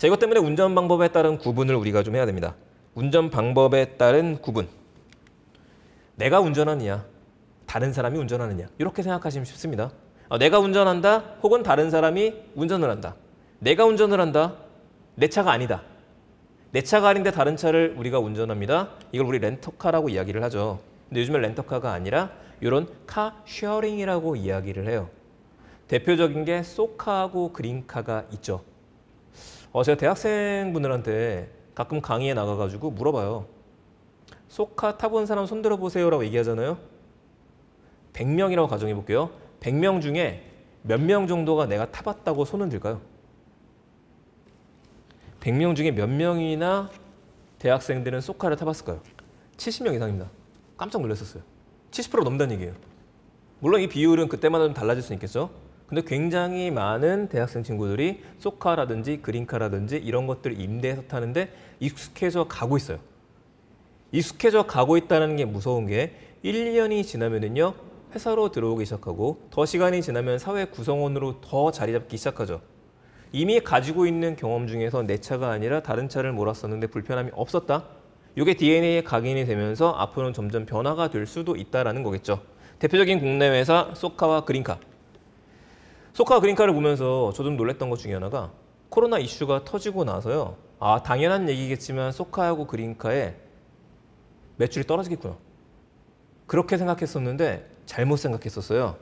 자, 이것 때문에 운전 방법에 따른 구분을 우리가 좀 해야 됩니다. 운전 방법에 따른 구분. 내가 운전하느냐, 다른 사람이 운전하느냐, 이렇게 생각하시면 쉽습니다. 내가 운전한다, 혹은 다른 사람이 운전을 한다. 내가 운전을 한다, 내 차가 아니다. 내 차가 아닌데 다른 차를 우리가 운전합니다. 이걸 우리 렌터카라고 이야기를 하죠. 근데 요즘은 렌터카가 아니라 이런 카쉐어링이라고 이야기를 해요. 대표적인 게 쏘카하고 그린카가 있죠. 제가 대학생분들한테 가끔 강의에 나가가지고 물어봐요. 쏘카 타본 사람 손 들어보세요라고 얘기하잖아요. 100명이라고 가정해 볼게요. 100명 중에 몇 명 정도가 내가 타봤다고 손은 들까요? 100명 중에 몇 명이나 대학생들은 쏘카를 타봤을까요? 70명 이상입니다. 깜짝 놀랐었어요. 70% 넘는다는 얘기예요. 물론 이 비율은 그때마다 좀 달라질 수 있겠죠. 근데 굉장히 많은 대학생 친구들이 쏘카라든지 그린카라든지 이런 것들을 임대해서 타는데 익숙해져 가고 있어요. 익숙해져 가고 있다는 게 무서운 게 1년이 지나면은요, 회사로 들어오기 시작하고 더 시간이 지나면 사회 구성원으로 더 자리 잡기 시작하죠. 이미 가지고 있는 경험 중에서 내 차가 아니라 다른 차를 몰았었는데 불편함이 없었다. 이게 DNA에 각인이 되면서 앞으로는 점점 변화가 될 수도 있다는 거겠죠. 대표적인 국내 회사 쏘카와 그린카. 쏘카와 그린카를 보면서 저 좀 놀랬던 것 중에 하나가 코로나 이슈가 터지고 나서요. 당연한 얘기겠지만 쏘카하고 그린카의 매출이 떨어지겠구나. 그렇게 생각했었는데 잘못 생각했었어요.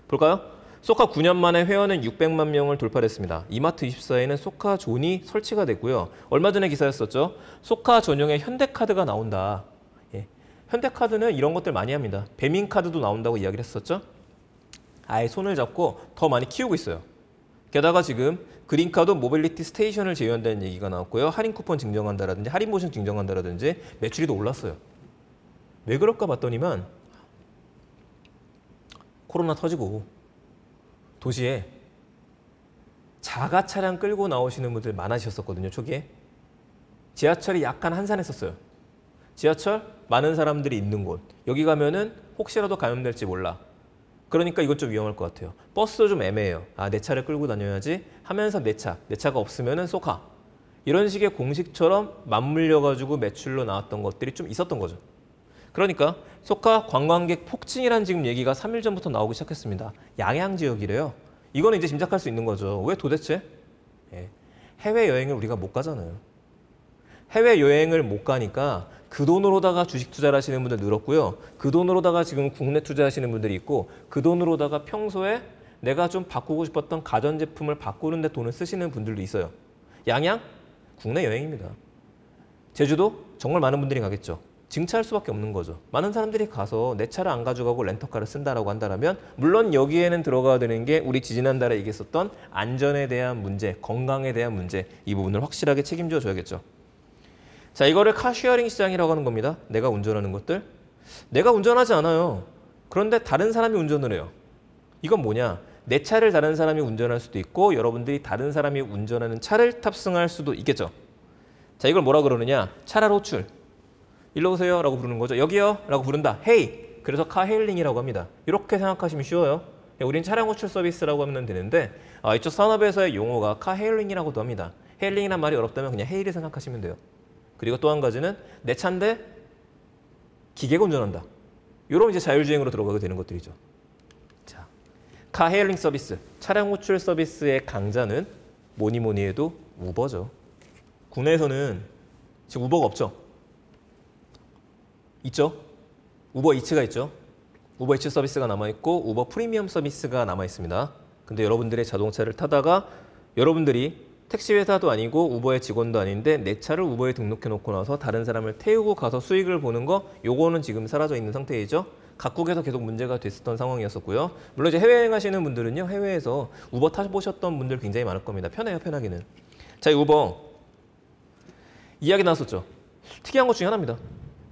볼까요? 쏘카 9년 만에 회원은 600만 명을 돌파했습니다. 이마트24에는 쏘카 존이 설치가 됐고요. 얼마 전에 기사였었죠. 쏘카 전용의 현대카드가 나온다. 예. 현대카드는 이런 것들 많이 합니다. 배민카드도 나온다고 이야기를 했었죠. 아예 손을 잡고 더 많이 키우고 있어요. 게다가 지금 그린카도 모빌리티 스테이션을 제휴한다는 얘기가 나왔고요. 할인 쿠폰 증정한다라든지 할인 모션 증정한다라든지 매출이 더 올랐어요. 왜 그럴까 봤더니만 코로나 터지고 도시에 자가 차량 끌고 나오시는 분들 많아지셨었거든요. 초기에. 지하철이 약간 한산했었어요. 지하철 많은 사람들이 있는 곳. 여기 가면은 혹시라도 감염될지 몰라. 그러니까 이것 좀 위험할 것 같아요. 버스도 좀 애매해요. 내 차를 끌고 다녀야지 하면서 내 차가 없으면은 쏘카. 이런 식의 공식처럼 맞물려가지고 매출로 나왔던 것들이 좀 있었던 거죠. 그러니까 쏘카 관광객 폭증이라는 지금 얘기가 3일 전부터 나오기 시작했습니다. 양양 지역이래요. 이거는 이제 짐작할 수 있는 거죠. 왜 도대체? 해외여행을 우리가 못 가잖아요. 해외여행을 못 가니까 그 돈으로다가 주식 투자를 하시는 분들 늘었고요. 그 돈으로다가 지금 국내 투자하시는 분들이 있고 그 돈으로다가 평소에 내가 좀 바꾸고 싶었던 가전제품을 바꾸는 데 돈을 쓰시는 분들도 있어요. 양양? 국내 여행입니다. 제주도? 정말 많은 분들이 가겠죠. 증차할 수밖에 없는 거죠. 많은 사람들이 가서 내 차를 안 가져가고 렌터카를 쓴다라고 한다면 물론 여기에는 들어가야 되는 게 우리 지지난달에 얘기했었던 안전에 대한 문제, 건강에 대한 문제 이 부분을 확실하게 책임져 줘야겠죠. 자, 이거를 카쉐어링 시장이라고 하는 겁니다. 내가 운전하는 것들. 내가 운전하지 않아요. 그런데 다른 사람이 운전을 해요. 이건 뭐냐? 내 차를 다른 사람이 운전할 수도 있고 여러분들이 다른 사람이 운전하는 차를 탑승할 수도 있겠죠. 자, 이걸 뭐라 그러느냐? 차량 호출. 일로 오세요 라고 부르는 거죠. 여기요 라고 부른다. 헤이. 그래서 카헤일링이라고 합니다. 이렇게 생각하시면 쉬워요. 우린 차량 호출 서비스라고 하면 되는데 이쪽 산업에서의 용어가 카헤일링이라고도 합니다. 헤일링이란 말이 어렵다면 그냥 헤이를 생각하시면 돼요. 그리고 또 한 가지는 내 차인데 기계가 운전한다. 이런 이제 자율주행으로 들어가게 되는 것들이죠. 자, 카헤일링 서비스, 차량 호출 서비스의 강자는 뭐니 해도 우버죠. 국내에서는 지금 우버가 없죠. 있죠. 우버 이츠가 있죠. 우버 이츠 서비스가 남아있고 우버 프리미엄 서비스가 남아있습니다. 근데 여러분들의 자동차를 타다가 여러분들이 택시 회사도 아니고 우버의 직원도 아닌데 내 차를 우버에 등록해 놓고 나서 다른 사람을 태우고 가서 수익을 보는 거 요거는 지금 사라져 있는 상태이죠. 각국에서 계속 문제가 됐었던 상황이었었고요. 물론 이제 해외여행 하시는 분들은요. 해외에서 우버 타보셨던 분들 굉장히 많을 겁니다. 편해요. 편하기는. 자, 이 우버 이야기 나왔었죠. 특이한 것 중에 하나입니다.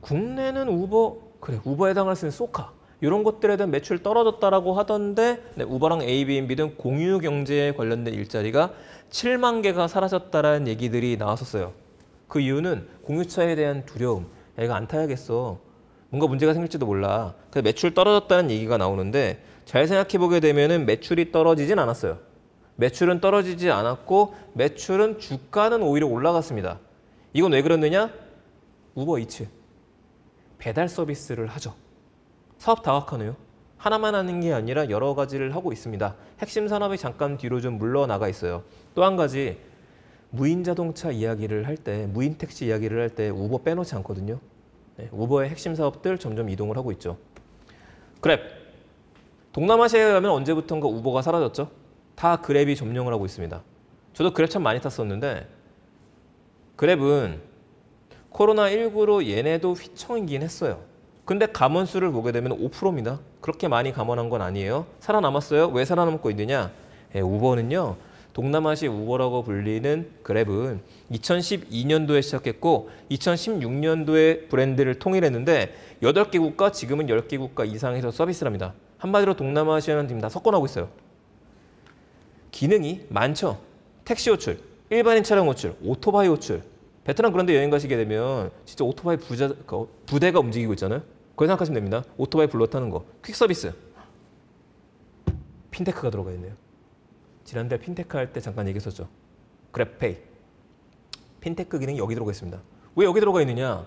국내는 우버, 그래 우버에 해당할 수 있는 쏘카 이런 것들에 대한 매출 떨어졌다라고 하던데 우버랑 에이비앤비 등 공유 경제에 관련된 일자리가 7만 개가 사라졌다라는 얘기들이 나왔었어요. 그 이유는 공유차에 대한 두려움. 얘가 안 타야겠어. 뭔가 문제가 생길지도 몰라. 그래서 매출 떨어졌다는 얘기가 나오는데 잘 생각해 보게 되면은 매출이 떨어지진 않았어요. 매출은 떨어지지 않았고 매출은 주가는 오히려 올라갔습니다. 이건 왜 그러느냐? 우버이츠. 배달 서비스를 하죠. 사업 다각화네요. 하나만 하는 게 아니라 여러 가지를 하고 있습니다. 핵심 산업이 잠깐 뒤로 좀 물러나가 있어요. 또 한 가지, 무인 자동차 이야기를 할 때, 무인 택시 이야기를 할 때 우버 빼놓지 않거든요. 네, 우버의 핵심 사업들 점점 이동을 하고 있죠. 그랩. 동남아시아에 가면 언제부턴가 우버가 사라졌죠. 다 그랩이 점령을 하고 있습니다. 저도 그랩 참 많이 탔었는데 그랩은 코로나19로 얘네도 휘청이긴 했어요. 근데 감원수를 보게 되면 5%입니다. 그렇게 많이 감원한 건 아니에요. 살아남았어요. 왜 살아남고 있느냐? 우버는요. 동남아시아 우버라고 불리는 그랩은 2012년도에 시작했고 2016년도에 브랜드를 통일했는데 8개 국가, 지금은 10개 국가 이상에서 서비스를 합니다. 한마디로 동남아시아는 지금 다 석권하고 있어요. 기능이 많죠. 택시 호출, 일반인 차량 호출, 오토바이 호출. 베트남 그런 데 여행 가시게 되면 진짜 오토바이 부대가 움직이고 있잖아요. 그거 생각하시면 됩니다. 오토바이 불러 타는 거. 퀵 서비스. 핀테크가 들어가 있네요. 지난달 핀테크 할 때 잠깐 얘기했었죠. 그랩페이. 핀테크 기능이 여기 들어가 있습니다. 왜 여기 들어가 있느냐?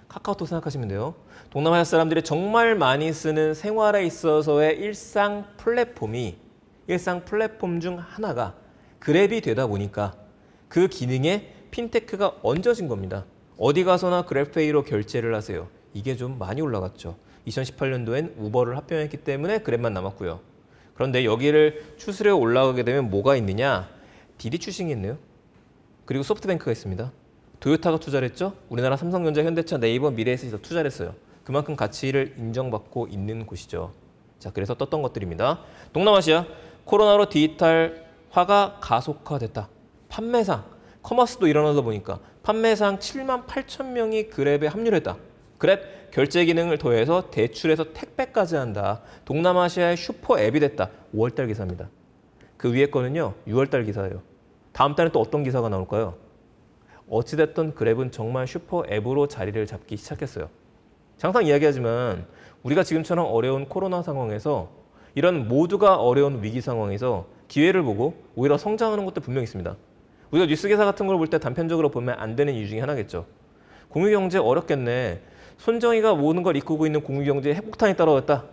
카카오톡 생각하시면 돼요. 동남아시아 사람들이 정말 많이 쓰는 생활에 있어서의 일상 플랫폼 중 하나가 그랩이 되다 보니까 그 기능에 핀테크가 얹어진 겁니다. 어디 가서나 그랩페이로 결제를 하세요. 이게 좀 많이 올라갔죠. 2018년도엔 우버를 합병했기 때문에 그랩만 남았고요. 그런데 여기를 추스려 올라가게 되면 뭐가 있느냐? 디디 추싱이 있네요. 그리고 소프트뱅크가 있습니다. 도요타가 투자를 했죠. 우리나라 삼성전자, 현대차, 네이버, 미래에셋에서 투자를 했어요. 그만큼 가치를 인정받고 있는 곳이죠. 자, 그래서 떴던 것들입니다. 동남아시아 코로나로 디지털화가 가속화됐다. 판매상, 커머스도 일어나다 보니까 판매상 7만 8천 명이 그랩에 합류를 했다. 그랩 결제 기능을 더해서 대출에서 택배까지 한다. 동남아시아의 슈퍼 앱이 됐다. 5월달 기사입니다. 그 위에 거는요. 6월달 기사예요. 다음 달에 또 어떤 기사가 나올까요? 어찌됐든 그랩은 정말 슈퍼 앱으로 자리를 잡기 시작했어요. 항상 이야기하지만 우리가 지금처럼 어려운 코로나 상황에서 이런 모두가 어려운 위기 상황에서 기회를 보고 오히려 성장하는 것도 분명히 있습니다. 우리가 뉴스 기사 같은 걸 볼 때 단편적으로 보면 안 되는 이유 중에 하나겠죠. 공유경제 어렵겠네. 손정희가 모든 걸 이끌고 있는 공유경제에 핵폭탄이 떨어졌다.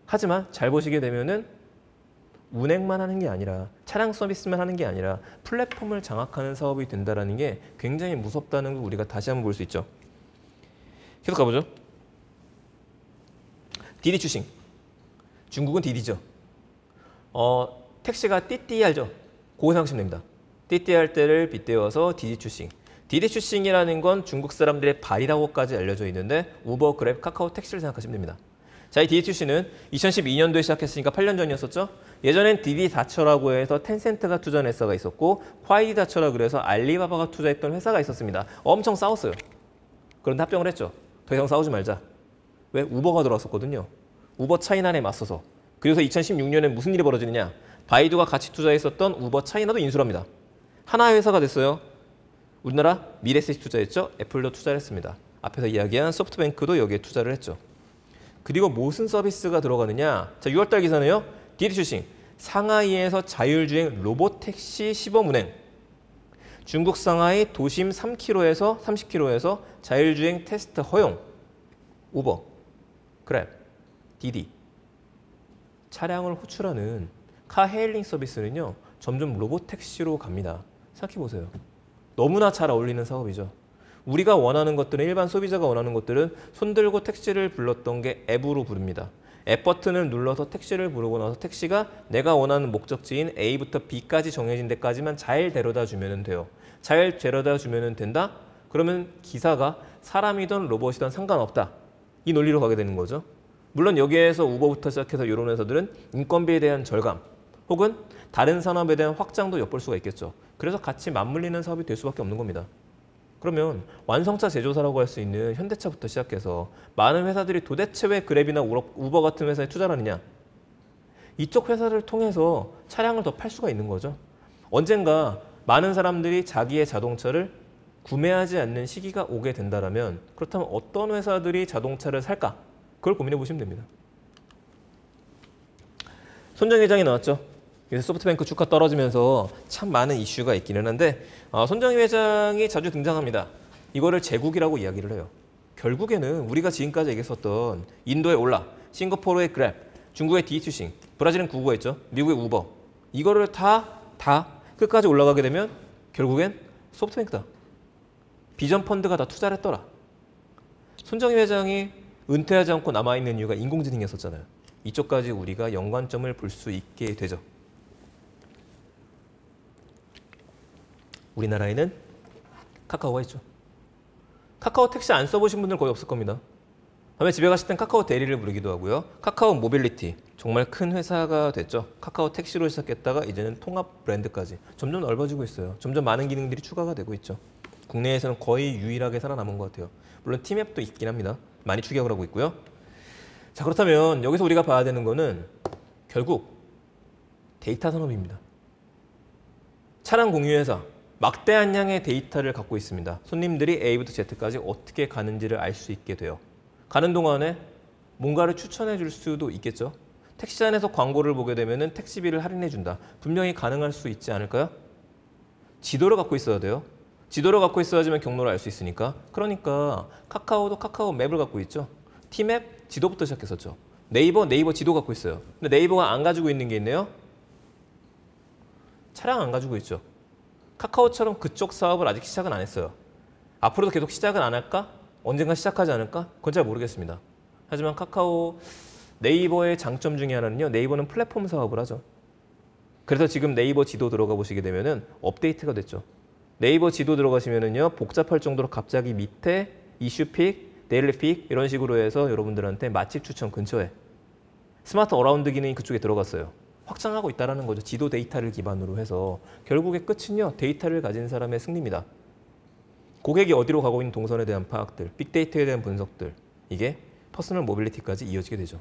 하지만 잘 보시게 되면은 운행만 하는 게 아니라 차량 서비스만 하는 게 아니라 플랫폼을 장악하는 사업이 된다는 게 굉장히 무섭다는 걸 우리가 다시 한번 볼 수 있죠. 계속 가보죠. 디디 추싱. 중국은 디디죠. 택시가 띠띠 알죠? 그거 생각하시면 됩니다. 띠띠 할 때를 빗대어서 디디 추싱. 디디 추싱이라는 건 중국 사람들의 발이라고까지 알려져 있는데 우버, 그랩, 카카오 택시를 생각하시면 됩니다. 자, 이 디디 추싱은 2012년도에 시작했으니까 8년 전이었었죠. 예전엔 디디 다처라고 해서 텐센트가 투자한 회사가 있었고 화이디 다처라 그래서 알리바바가 투자했던 회사가 있었습니다. 엄청 싸웠어요. 그런데 합병을 했죠. 더 이상 싸우지 말자. 왜? 우버가 들어왔었거든요. 우버 차이나에 맞서서. 그래서 2016년에 무슨 일이 벌어지느냐. 바이두가 같이 투자했었던 우버 차이나도 인수를 합니다. 하나의 회사가 됐어요. 우리나라 미래에셋이 투자했죠. 애플도 투자를 했습니다. 앞에서 이야기한 소프트뱅크도 여기에 투자를 했죠. 그리고 무슨 서비스가 들어가느냐. 자, 6월달 기사는요. 디디 추싱. 상하이에서 자율주행 로봇택시 시범 운행. 중국 상하이 도심 30km에서 자율주행 테스트 허용. 우버, 그랩, 디디. 차량을 호출하는 카헤일링 서비스는요. 점점 로봇택시로 갑니다. 생각해보세요. 너무나 잘 어울리는 사업이죠. 우리가 원하는 것들은 일반 소비자가 원하는 것들은 손들고 택시를 불렀던 게 앱으로 부릅니다. 앱 버튼을 눌러서 택시를 부르고 나서 택시가 내가 원하는 목적지인 A부터 B까지 정해진 데까지만 잘 데려다 주면 돼요. 잘 데려다 주면 된다? 그러면 기사가 사람이든 로봇이든 상관없다. 이 논리로 가게 되는 거죠. 물론 여기에서 우버부터 시작해서 이런 회사들은 인건비에 대한 절감 혹은 다른 산업에 대한 확장도 엿볼 수가 있겠죠. 그래서 같이 맞물리는 사업이 될 수밖에 없는 겁니다. 그러면 완성차 제조사라고 할 수 있는 현대차부터 시작해서 많은 회사들이 도대체 왜 그랩이나 우버 같은 회사에 투자를 하느냐. 이쪽 회사를 통해서 차량을 더 팔 수가 있는 거죠. 언젠가 많은 사람들이 자기의 자동차를 구매하지 않는 시기가 오게 된다면 그렇다면 어떤 회사들이 자동차를 살까? 그걸 고민해 보시면 됩니다. 손정 회장이 나왔죠. 그래서 소프트뱅크 주가 떨어지면서 참 많은 이슈가 있기는 한데 손정희 회장이 자주 등장합니다. 이거를 제국이라고 이야기를 해요. 결국에는 우리가 지금까지 얘기했었던 인도의 올라, 싱가포르의 그랩, 중국의 디투싱, 브라질은 구구했죠. 미국의 우버. 이거를 다 끝까지 올라가게 되면 결국엔 소프트뱅크다. 비전 펀드가 다 투자를 했더라. 손정희 회장이 은퇴하지 않고 남아있는 이유가 인공지능이었었잖아요. 이쪽까지 우리가 연관점을 볼 수 있게 되죠. 우리나라에는 카카오가 있죠. 카카오 택시 안 써보신 분들 거의 없을 겁니다. 다음에 집에 가실 땐 카카오 대리를 부르기도 하고요. 카카오 모빌리티, 정말 큰 회사가 됐죠. 카카오 택시로 시작했다가 이제는 통합 브랜드까지 점점 넓어지고 있어요. 점점 많은 기능들이 추가가 되고 있죠. 국내에서는 거의 유일하게 살아남은 것 같아요. 물론 티맵도 있긴 합니다. 많이 추격을 하고 있고요. 자, 그렇다면 여기서 우리가 봐야 되는 거는 결국 데이터 산업입니다. 차량 공유회사, 막대한 양의 데이터를 갖고 있습니다. 손님들이 A부터 Z까지 어떻게 가는지를 알 수 있게 돼요. 가는 동안에 뭔가를 추천해 줄 수도 있겠죠. 택시站에서 광고를 보게 되면 택시비를 할인해 준다. 분명히 가능할 수 있지 않을까요? 지도를 갖고 있어야 돼요. 지도를 갖고 있어야지만 경로를 알 수 있으니까. 그러니까 카카오도 카카오 맵을 갖고 있죠. T맵 지도부터 시작했었죠. 네이버 지도 갖고 있어요. 근데 네이버가 안 가지고 있는 게 있네요. 차량 안 가지고 있죠. 카카오처럼 그쪽 사업을 아직 시작은 안 했어요. 앞으로도 계속 시작은 안 할까? 언젠가 시작하지 않을까? 그건 잘 모르겠습니다. 하지만 카카오 네이버의 장점 중에 하나는요. 네이버는 플랫폼 사업을 하죠. 그래서 지금 네이버 지도 들어가 보시게 되면은 업데이트가 됐죠. 네이버 지도 들어가시면은요. 복잡할 정도로 갑자기 밑에 이슈픽, 데일리픽 이런 식으로 해서 여러분들한테 맛집 추천 근처에 스마트 어라운드 기능이 그쪽에 들어갔어요. 확장하고 있다는 거죠. 지도 데이터를 기반으로 해서 결국의 끝은요. 데이터를 가진 사람의 승리입니다. 고객이 어디로 가고 있는 동선에 대한 파악들, 빅데이터에 대한 분석들 이게 퍼스널 모빌리티까지 이어지게 되죠.